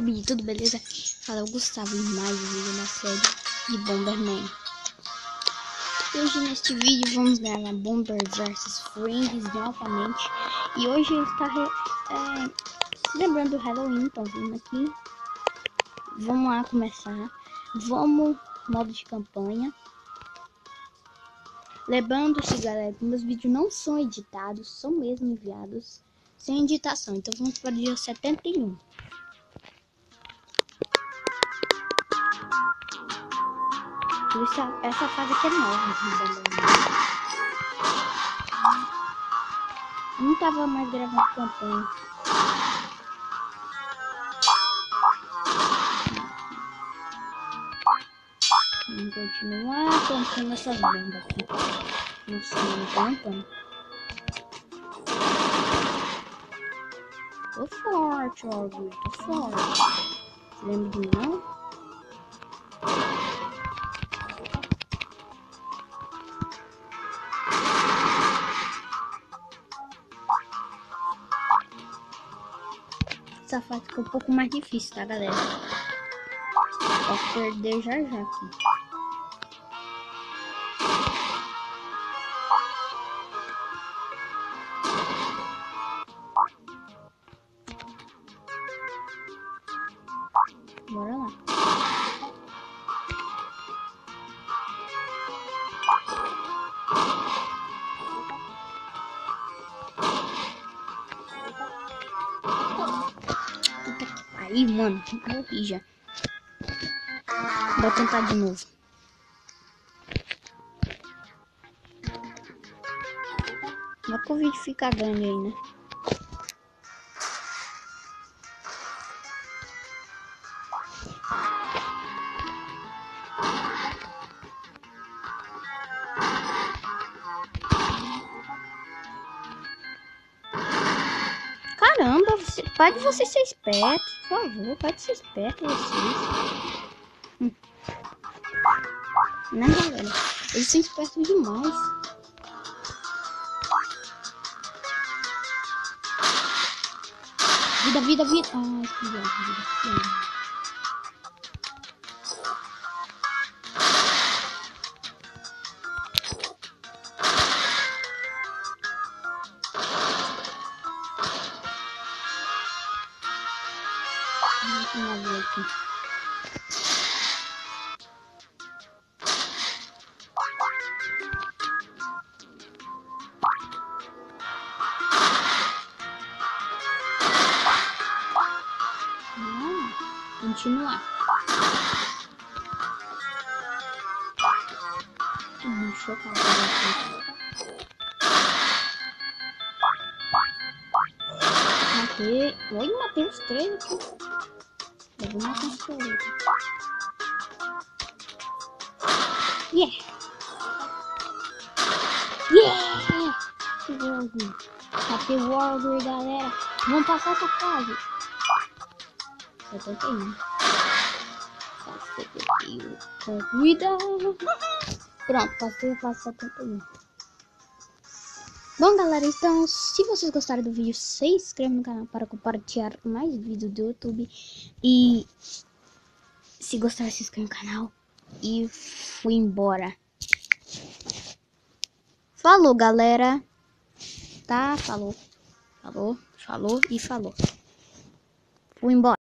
YouTube, tudo beleza? Fala, o Gustavo em mais um vídeo na série de Bomberman. E hoje neste vídeo vamos gravar Bomber vs Friends novamente. E hoje está se lembrando do Halloween, então vindo aqui. Vamos lá começar. Vamos, modo de campanha. Lembrando-se, galera, que meus vídeos não são editados, são mesmo enviados sem editação. Então vamos para o dia 71. Essa fase aqui é nova. Eu não tava mais gravando campanha. Vamos continuar plantando essas bombas aqui. Nossa, não plantando. Tô forte, ó, tô forte. Lembra de mim, não? Essa fase ficou um pouco mais difícil, tá, galera? Posso perder já aqui. Bora lá. Aí, mano, morri já. Vou tentar de novo. Não que o vídeo fica grande aí, né? Caramba, pode você ser esperto, por favor, pode ser esperto vocês. Né, galera? Eles são espertos demais. Vida. Ai, que vida. Aqui. Continuar. Deixa eu colocar aqui. Matei. Oi, matei os 3 aqui. Eu vou matar os 3 aqui. Yeah! Matei o Warrior, galera. Vamos passar essa fase. 71. 71. Com cuidado. Pronto, passei a fase 71. Bom, galera, então, se vocês gostaram do vídeo, se inscreva no canal para compartilhar mais vídeos do YouTube. E se gostar, se inscreva no canal. E fui embora. Falou, galera. Tá? Falou. Fui embora.